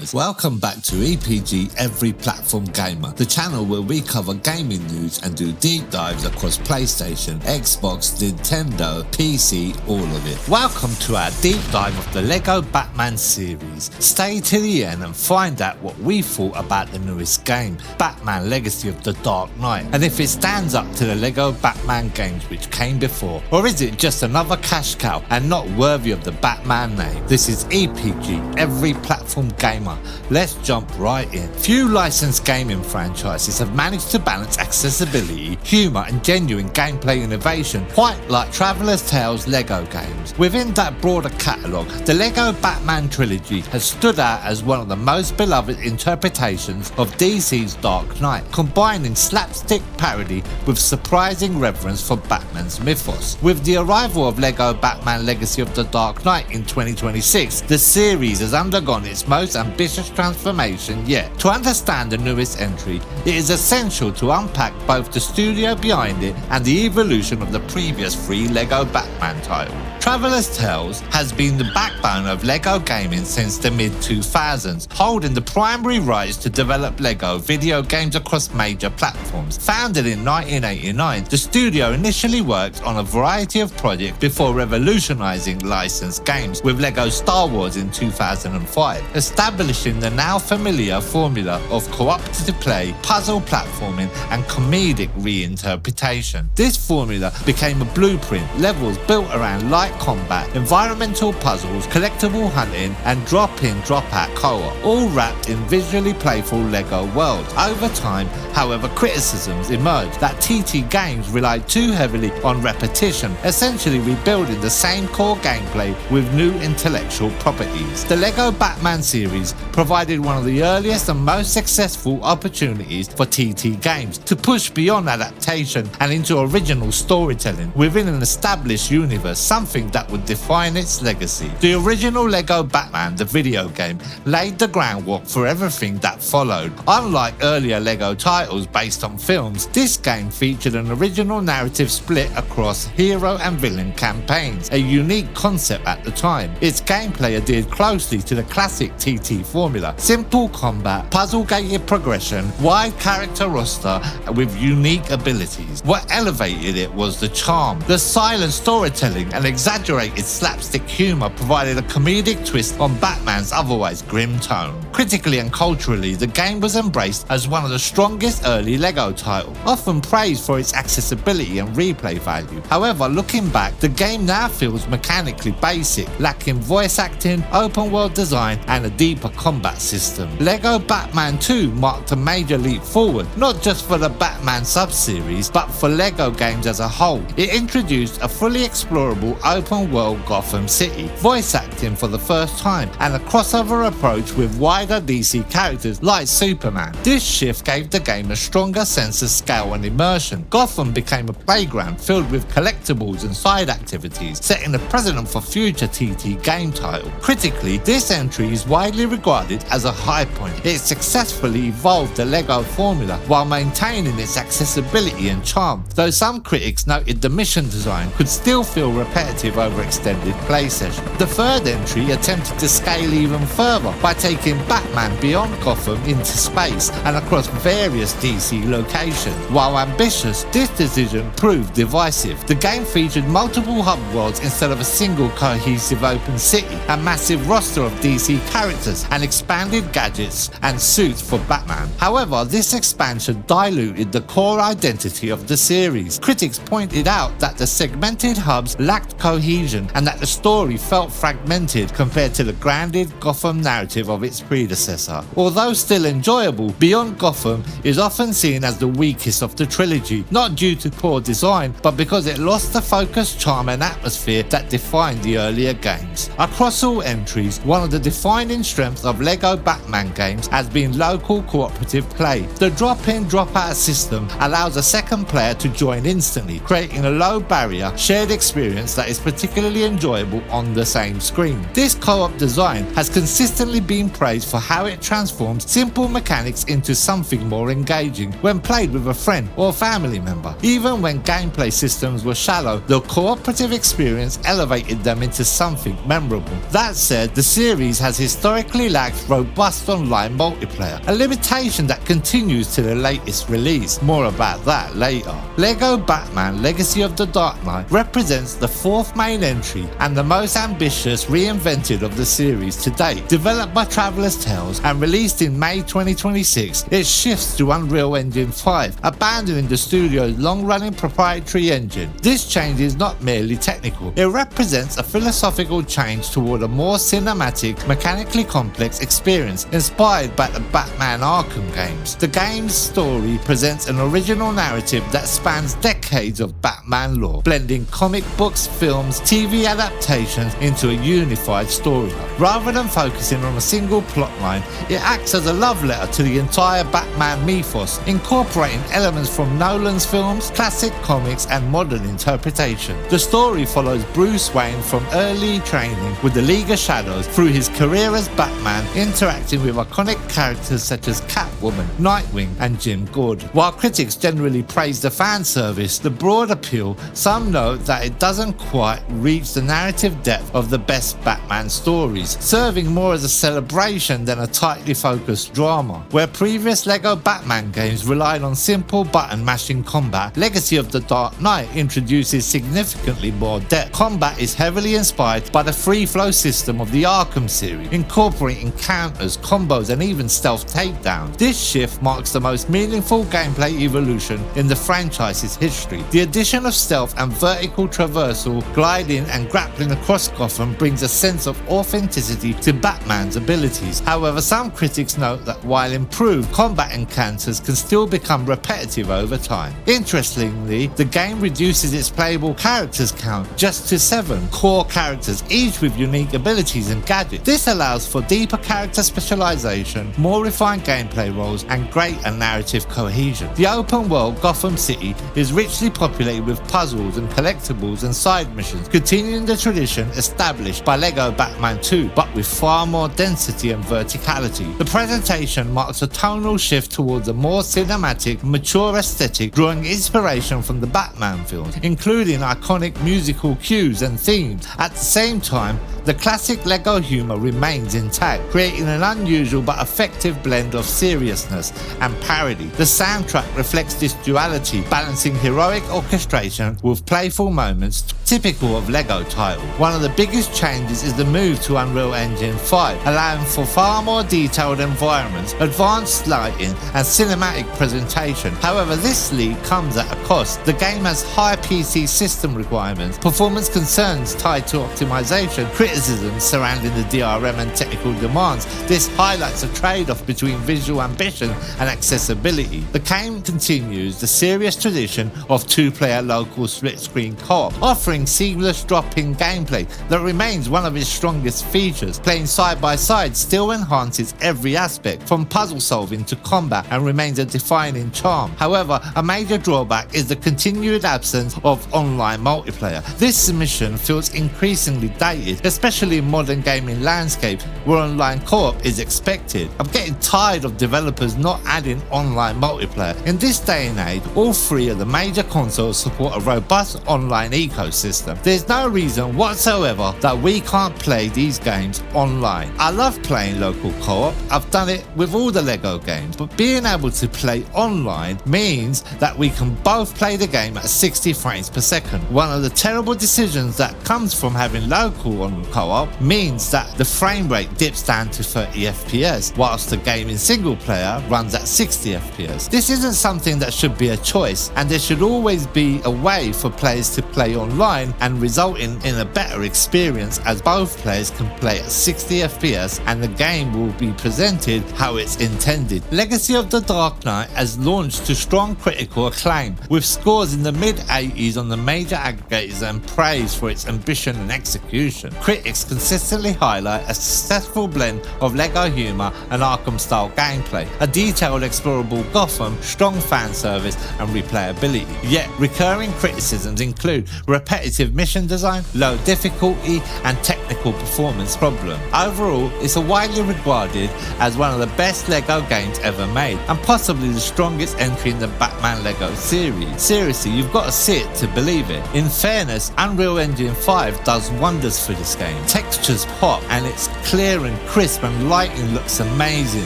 gamers. Welcome back to EPG Every Platform Gamer, the channel where we cover gaming news and do deep dives across PlayStation, Xbox, Nintendo, PC, all of it. Welcome to our deep dive of the LEGO Batman series. Stay to the end and find out what we thought about the newest game, Batman Legacy of the Dark Knight, and if it stands up to the LEGO Batman games which came before, or is it just another cash cow and not worthy of the Batman name. This is EPG Every Platform Gamer. Let's jump right in. Few licensed gaming franchises have managed to balance accessibility, humour and genuine gameplay innovation quite like Traveller's Tales LEGO games. Within that broader catalogue, the LEGO Batman trilogy has stood out as one of the most beloved interpretations of DC's Dark Knight, combining slapstick parody with surprising reverence for Batman's mythos. With the arrival of LEGO Batman Legacy of the Dark Knight in 2026, the series has undergone its most ambitious transformation yet. To understand the newest entry, it is essential to unpack both the studio behind it and the evolution of the previous three LEGO Batman titles. Traveller's Tales has been the backbone of LEGO gaming since the mid-2000s, holding the primary rights to develop LEGO video games across major platforms. Founded in 1989, the studio initially worked on a variety of projects before revolutionizing licensed games with LEGO Star Wars in 2005, establishing the now familiar formula of cooperative play, puzzle platforming and comedic reinterpretation. This formula became a blueprint, levels built around light combat, environmental puzzles, collectible hunting and drop-in drop-out co-op, all wrapped in visually playful LEGO worlds. Over time, however, criticisms emerged that TT games relied too heavily on repetition, essentially rebuilding the same core gameplay with new intellectual properties. The LEGO Batman series provided one of the earliest and most successful opportunities for TT games to push beyond adaptation and into original storytelling within an established universe, something that would define its legacy. The original LEGO Batman, the video game, laid the groundwork for everything that followed. Unlike earlier LEGO titles based on films, this game featured an original narrative split across hero and villain campaigns, a unique concept at the time. Its gameplay adhered closely to the classic TT formula: simple combat, puzzle-gated progression, wide character roster with unique abilities. What elevated it was the charm. The silent storytelling and exaggerated slapstick humour provided a comedic twist on Batman's otherwise grim tone. Critically and culturally, the game was embraced as one of the strongest early LEGO titles, often praised for its accessibility and replay value. However, looking back, the game now feels mechanically basic, lacking voice acting, open world design and a deeper combat system. LEGO Batman 2 marked a major leap forward, not just for the Batman sub-series, but for LEGO games as a whole. It introduced a fully explorable open world Gotham City, voice acting for the first time, and a crossover approach with wider DC characters like Superman. This shift gave the game a stronger sense of scale and immersion. Gotham became a playground filled with collectibles and side activities, setting the precedent for future TT game titles. Critically, this entry is widely regarded as a high point. It successfully evolved the LEGO formula while maintaining its accessibility and charm, though some critics noted the mission design could still feel repetitive over extended play sessions. The third entry attempted to scale even further by taking Batman beyond Gotham into space and across various DC locations. While ambitious, this decision proved divisive. The game featured multiple hub worlds instead of a single cohesive open city, a massive roster of DC characters and expanded gadgets and suits for Batman. However, this expansion diluted the core identity of the series. Critics pointed out that the segmented hubs lacked cohesion and that the story felt fragmented compared to the grounded Gotham narrative of its predecessor. Although still enjoyable, Beyond Gotham is often seen as the weakest of the trilogy, not due to poor design, but because it lost the focus, charm and atmosphere that defined the earlier games. Across all entries, one of the defining strengths of LEGO Batman games has been local cooperative play. The drop-in drop-out system allows a second player to join instantly, creating a low barrier, shared experience that is particularly enjoyable on the same screen. This co-op design has consistently been praised for how it transforms simple mechanics into something more engaging when played with a friend or family member. Even when gameplay systems were shallow, the cooperative experience elevated them into something memorable. That said, the series has historically lacks robust online multiplayer, a limitation that continues to the latest release. More about that later. LEGO Batman Legacy of the Dark Knight represents the fourth main entry and the most ambitious reinvented of the series to date. Developed by Traveller's Tales and released in May 2026, it shifts to Unreal Engine 5, abandoning the studio's long-running proprietary engine. This change is not merely technical, it represents a philosophical change toward a more cinematic, mechanically complex experience inspired by the Batman Arkham games. The game's story presents an original narrative that spans decades of Batman lore, blending comic books, films, TV adaptations into a unified storyline. Rather than focusing on a single plotline, it acts as a love letter to the entire Batman mythos, incorporating elements from Nolan's films, classic comics, and modern interpretation. The story follows Bruce Wayne from early training with the League of Shadows through his career as Batman, interacting with iconic characters such as Catwoman, Nightwing, and Jim Gordon. While critics generally praise the fan service, the broad appeal, some note that it doesn't quite reach the narrative depth of the best Batman stories, serving more as a celebration than a tightly focused drama. Where previous LEGO Batman games relied on simple button mashing combat, Legacy of the Dark Knight introduces significantly more depth. Combat is heavily inspired by the free flow system of the Arkham series, incorporating counters, combos, and even stealth takedowns. This shift marks the most meaningful gameplay evolution in the franchise's history. The addition of stealth and vertical traversal, gliding and grappling across Gotham brings a sense of authenticity to Batman's abilities. However, some critics note that while improved, combat encounters can still become repetitive over time. Interestingly, the game reduces its playable characters count just to 7 core characters, each with unique abilities and gadgets. This allows for deeper character specialization, more refined gameplay roles, and greater narrative cohesion. The open world Gotham City is richly populated with puzzles and collectibles and side missions, continuing the tradition established by LEGO Batman 2, but with far more density and verticality. The presentation marks a tonal shift towards a more cinematic, mature aesthetic, drawing inspiration from the Batman films, including iconic musical cues and themes. At the same time, the classic LEGO humor remains intact, creating an unusual but effective blend of seriousness and parody. The soundtrack reflects this duality, balancing heroic orchestration with playful moments typical of LEGO titles. One of the biggest changes is the move to Unreal Engine 5, allowing for far more detailed environments, advanced lighting, and cinematic presentation. However, this leap comes at a cost. The game has high PC system requirements, performance concerns tied to optimization, criticisms surrounding the DRM and technical demands. This highlights a trade-off between visual ambition and accessibility. The game continues the serious tradition of 2-player local split-screen co-op, offering seamless drop-in gameplay that remains one of its strongest features. Playing side by side still enhances every aspect, from puzzle solving to combat, and remains a defining charm. However, a major drawback is the continued absence of online multiplayer. This mission feels increasingly dated, especially in modern gaming landscape where online co-op is expected. I'm getting tired of developers not adding online multiplayer. In this day and age, all 3 of the major consoles support a robust online ecosystem. There's no reason whatsoever that we can't play these games online. I love playing local co-op, I've done it with all the LEGO games, but being able to play online means that we can both play the game at 60 frames per second. One of the terrible decisions that comes from having local on co-op means that the frame rate dips down to 30 FPS, whilst the game in single player runs at 60 FPS. This isn't something that should be a choice, and there should always be a way for players to play online and resulting in a better experience, as both players can play at 60 FPS and the game will be presented how it's intended. Legacy of the Dark Knight has launched to strong critical acclaim, with scores in the mid-80s on the major aggregators and praise for its ambition and execution. Critics consistently highlight a successful blend of LEGO humour and Arkham-style gameplay, a detailed explorable Gotham, strong fan service and replayability. Yet recurring criticisms include repetitive mission design, low difficulty and technical technical performance problem. Overall, it's widely regarded as one of the best LEGO games ever made, and possibly the strongest entry in the Batman LEGO series. Seriously, you've got to see it to believe it. In fairness, Unreal Engine 5 does wonders for this game. Textures pop and it's clear and crisp, and lighting looks amazing.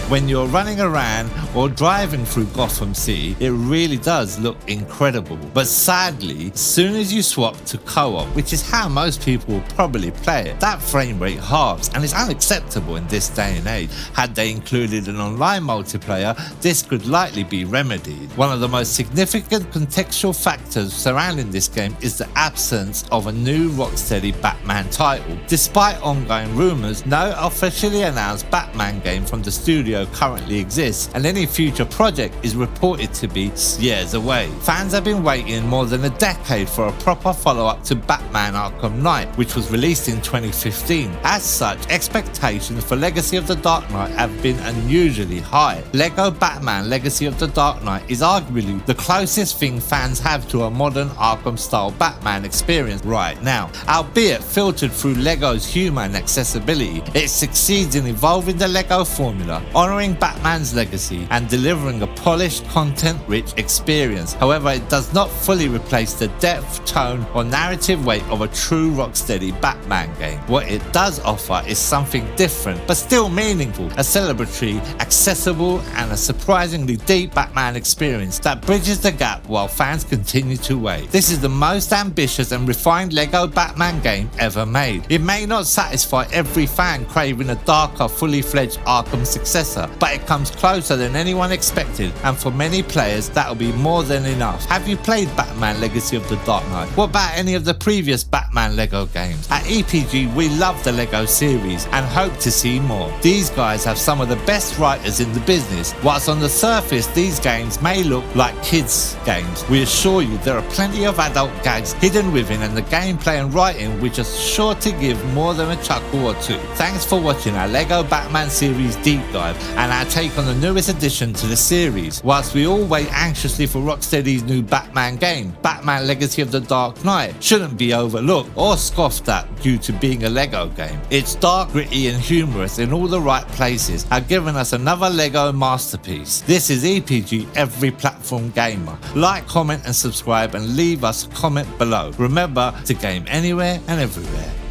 When you're running around or driving through Gotham City, it really does look incredible. But sadly, as soon as you swap to co-op, which is how most people will probably play it, that frame rate halves, and it's unacceptable in this day and age. Had they included an online multiplayer, this could likely be remedied. One of the most significant contextual factors surrounding this game is the absence of a new Rocksteady Batman title. Despite ongoing rumours, no officially announced Batman game from the studio currently exists, and any future project is reported to be years away. Fans have been waiting more than a decade for a proper follow-up to Batman Arkham Knight, which was released in 2015. As such, expectations for Legacy of the Dark Knight have been unusually high. LEGO Batman Legacy of the Dark Knight is arguably the closest thing fans have to a modern Arkham-style Batman experience right now. Albeit filtered through LEGO's humour and accessibility, it succeeds in evolving the LEGO formula, honouring Batman's legacy and delivering a polished, content-rich experience. However, it does not fully replace the depth, tone or narrative weight of a true Rocksteady Batman game. What it does offer is something different but still meaningful, a celebratory, accessible and a surprisingly deep Batman experience that bridges the gap while fans continue to wait. This is the most ambitious and refined LEGO Batman game ever made. It may not satisfy every fan craving a darker, fully fledged Arkham successor, but it comes closer than anyone expected, and for many players that'll be more than enough. Have you played Batman Legacy of the Dark Knight? What about any of the previous Batman LEGO games? At EPG we love the LEGO series and hope to see more. These guys have some of the best writers in the business. Whilst on the surface these games may look like kids games, we assure you there are plenty of adult gags hidden within, and the gameplay and writing which are sure to give more than a chuckle or two. Thanks for watching our LEGO Batman series deep dive and our take on the newest addition to the series. Whilst we all wait anxiously for Rocksteady's new Batman game, Batman Legacy of the Dark Knight shouldn't be overlooked or scoffed at due to being a LEGO game. It's dark, gritty and humorous in all the right places, have given us another LEGO masterpiece. This is EPG Every Platform Gamer. Like, comment and subscribe and leave us a comment below. Remember to game anywhere and everywhere.